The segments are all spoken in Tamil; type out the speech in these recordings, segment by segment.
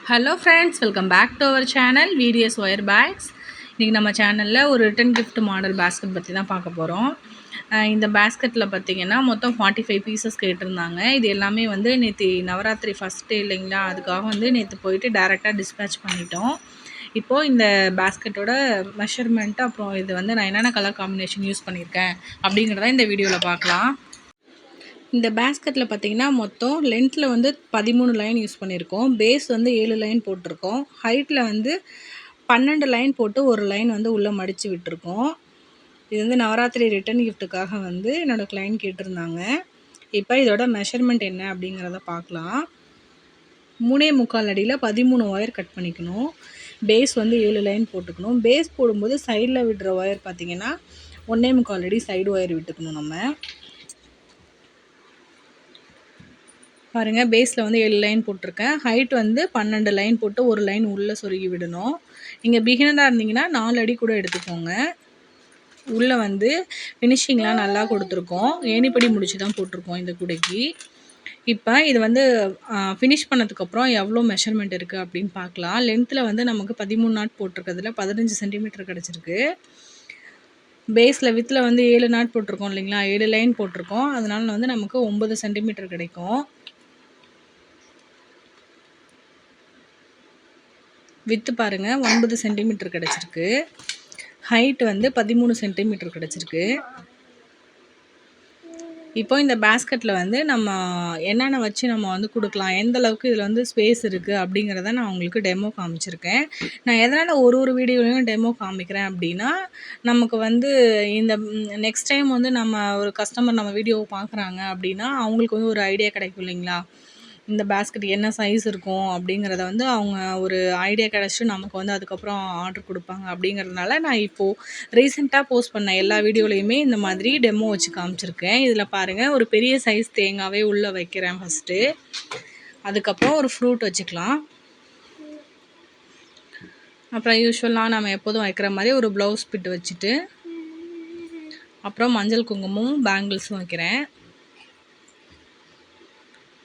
Hello friends, welcome back to our channel VDS wire bags. இன்றைக்கி நம்ம சேனலில் ஒரு ரிட்டன் கிஃப்ட் மாடல் பேஸ்கெட் பற்றி தான் பார்க்க போகிறோம். இந்த பேஸ்கெட்டில் பார்த்திங்கன்னா மொத்தம் 45 பீசஸ் கேட்டிருந்தாங்க. இது எல்லாமே வந்து நேற்று நவராத்திரி ஃபஸ்ட் டே இல்லைங்களா, அதுக்காக வந்து நேற்று போயிட்டு டேரெக்டாக டிஸ்பேச் பண்ணிட்டோம். இப்போது இந்த பேஸ்கெட்டோட மெஷர்மெண்ட்டு அப்புறம் இது வந்து நான் என்னென்ன கலர் காம்பினேஷன் யூஸ் பண்ணியிருக்கேன் அப்படிங்கிறத இந்த வீடியோவில் பார்க்கலாம். இந்த பேஸ்கெட்டில் பார்த்திங்கன்னா மொத்தம் லென்த்தில் வந்து 13 லைன் யூஸ் பண்ணியிருக்கோம். பேஸ் வந்து 7 லைன் போட்டிருக்கோம். ஹைட்டில் வந்து 12 லைன் போட்டு ஒரு லைன் வந்து உள்ளே மடித்து விட்டுருக்கோம். இது வந்து நவராத்திரி ரிட்டன் கிஃப்ட்டுக்காக வந்து என்னோடய கிளைண்ட் கேட்டிருந்தாங்க. இப்போ இதோட மெஷர்மெண்ட் என்ன அப்படிங்கிறத பார்க்கலாம். 3.25 அடியில் 13 ஒயர் கட் பண்ணிக்கணும். பேஸ் வந்து 7 லைன் போட்டுக்கணும். பேஸ் போடும்போது சைடில் விடுற ஒயர் பார்த்திங்கன்னா 1.25 அடி சைடு ஒயர் விட்டுக்கணும். நம்ம பாருங்கள், பேஸில் வந்து 7 லைன் போட்டிருக்கேன். ஹைட் வந்து 12 லைன் போட்டு ஒரு லைன் உள்ளே சொருகி விடணும். நீங்கள் பிகினராக இருந்தீங்கன்னா 4 அடி கூட எடுத்துக்கோங்க. உள்ளே வந்து ஃபினிஷிங்லாம் நல்லா கொடுத்துருக்கோம். ஏணிப்படி முடிச்சு தான் போட்டிருக்கோம் இந்த கூடைக்கு. இப்போ இது வந்து ஃபினிஷ் பண்ணதுக்கப்புறம் எவ்வளோ மெஷர்மெண்ட் இருக்குது அப்படின்னு பார்க்கலாம். லென்த்தில் வந்து நமக்கு 13 நாட் போட்டிருக்கிறதுல 15 சென்டிமீட்டர் கிடச்சிருக்கு. பேஸில் வித்தில் வந்து 7 நாட் போட்டிருக்கோம் இல்லைங்களா, 7 லைன் போட்டிருக்கோம். அதனால வந்து நமக்கு 9 சென்டிமீட்டர் கிடைக்கும். வித்து பாருங்கள் 9 சென்டிமீட்டர் கிடச்சிருக்கு. ஹைட் வந்து 13 சென்டிமீட்டர் கிடச்சிருக்கு. இப்போ இந்த பேஸ்கெட்டில் வந்து நம்ம என்னென்ன வச்சு நம்ம வந்து கொடுக்கலாம், எந்த அளவுக்கு இதில் வந்து ஸ்பேஸ் இருக்குது அப்படிங்கிறத நான் உங்களுக்கு டெமோ காமிச்சிருக்கேன். நான் எதனால் ஒரு வீடியோலையும் டெமோ காமிக்கிறேன் அப்படின்னா, நமக்கு வந்து இந்த நெக்ஸ்ட் டைம் வந்து நம்ம ஒரு கஸ்டமர் நம்ம வீடியோவை பார்க்குறாங்க அப்படின்னா அவங்களுக்கு வந்து ஒரு ஐடியா கிடைக்கும் இல்லைங்களா, இந்த பேஸ்கெட் என்ன சைஸ் இருக்கும் அப்படிங்கிறத வந்து அவங்க ஒரு ஐடியா கிடச்சிட்டு நமக்கு வந்து அதுக்கப்புறம் ஆர்டர் கொடுப்பாங்க. அப்படிங்கிறதுனால நான் இப்போது ரீசெண்டாக போஸ்ட் பண்ண எல்லா வீடியோலையுமே இந்த மாதிரி டெமோ வச்சு காமிச்சிருக்கேன். இதில் பாருங்கள், ஒரு பெரிய சைஸ் தேங்காவே உள்ளே வைக்கிறேன் ஃபஸ்ட்டு. அதுக்கப்புறம் ஒரு ஃப்ரூட் வச்சுக்கலாம். அப்புறம் யூஸ்வலாக நம்ம எப்போதும் வைக்கிற மாதிரி ஒரு ப்ளவுஸ் பிட் வச்சுட்டு, அப்புறம் மஞ்சள் குங்குமமும் பேங்கிள்ஸும் வைக்கிறேன்.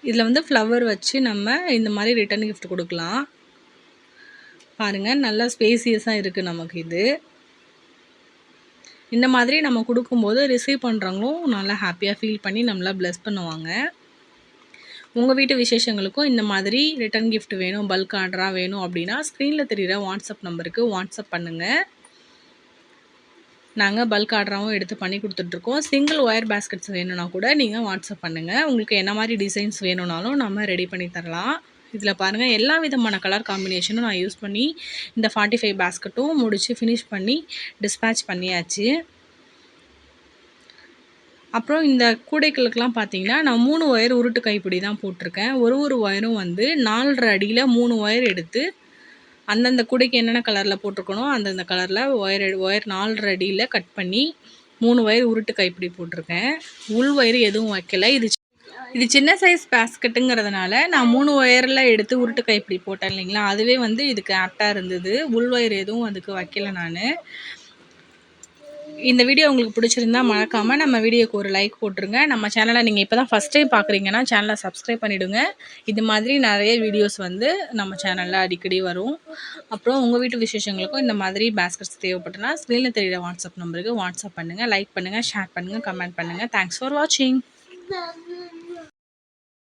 இதில் வந்து ஃப்ளவர் வச்சு நம்ம இந்த மாதிரி ரிட்டன் கிஃப்ட் கொடுக்கலாம். பாருங்கள், நல்லா ஸ்பேசியஸாக இருக்குது நமக்கு இது. இந்த மாதிரி நம்ம கொடுக்கும்போது ரிசீவ் பண்ணுறவங்களும் நல்லா ஹாப்பியாக ஃபீல் பண்ணி நம்மளை ப்ளஸ் பண்ணுவாங்க. உங்கள் வீட்டு விசேஷங்களுக்கும் இந்த மாதிரி ரிட்டன் கிஃப்ட் வேணும், பல்க் ஆர்டராக வேணும் அப்படின்னா ஸ்க்ரீனில் தெரிகிற வாட்ஸ்அப் நம்பருக்கு வாட்ஸ்அப் பண்ணுங்கள். நாங்கள் பல்க் ஆர்டராகவும் எடுத்து பண்ணி கொடுத்துட்ருக்கோம். சிங்கிள் ஒயர் பேஸ்கெட்ஸ் வேணும்னா கூட நீங்கள் வாட்ஸ்அப் பண்ணுங்கள். உங்களுக்கு என்ன மாதிரி டிசைன்ஸ் வேணும்னாலும் நம்ம ரெடி பண்ணி தரலாம். இதில் பாருங்கள், எல்லா விதமான கலர் காம்பினேஷனும் நான் யூஸ் பண்ணி இந்த 45 பேஸ்கெட்டும் முடித்து ஃபினிஷ் பண்ணி டிஸ்பேச் பண்ணியாச்சு. அப்புறம் இந்த கூடைகளுக்கெலாம் பார்த்தீங்கன்னா நான் 3 ஒயர் உருட்டு கைப்பிடி தான் போட்டிருக்கேன். ஒரு ஒயரும் வந்து 4.5 அடியில் 3 ஒயர் எடுத்து அந்தந்த கூடைக்கு என்னென்ன கலரில் போட்டிருக்கணும் அந்தந்த கலரில் ஒயர் 4.5 அடியில் கட் பண்ணி 3 ஒயர் உருட்டு கைப்பிடி போட்டிருக்கேன். உள் ஒயர் எதுவும் வைக்கல. இது சின்ன சைஸ் பேஸ்கெட்டுங்கிறதுனால நான் 3 ஒயரில் எடுத்து உருட்டு கைப்பிடி போட்டேன் இல்லைங்களா, அதுவே வந்து இதுக்கு ஆப்டாக இருந்தது. உள் ஒயர் எதுவும் அதுக்கு வைக்கல நான். இந்த வீடியோ உங்களுக்கு பிடிச்சிருந்தா மறக்காமல் நம்ம வீடியோக்கு ஒரு லைக் போட்டுருங்க. நம்ம சேனலை நீங்கள் இப்போ தான் ஃபஸ்ட் டைம் பார்க்குறீங்கன்னா சேனலை சப்ஸ்கிரைப் பண்ணிவிடுங்க. இது மாதிரி நிறைய வீடியோஸ் வந்து நம்ம சேனலில் அடிக்கடி வரும். அப்புறம் உங்கள் வீட்டு விசேஷங்களுக்கும் இந்த மாதிரி பேஸ்கெட்ஸ் தேவைப்பட்டுனா ஸ்க்ரீனில் தெரிகிற வாட்ஸ்அப் நம்பருக்கு வாட்ஸ்அப் பண்ணுங்கள், லைக் பண்ணுங்கள், ஷேர் பண்ணுங்கள், கமெண்ட் பண்ணுங்கள். தேங்க்ஸ் ஃபார் வாட்சிங்.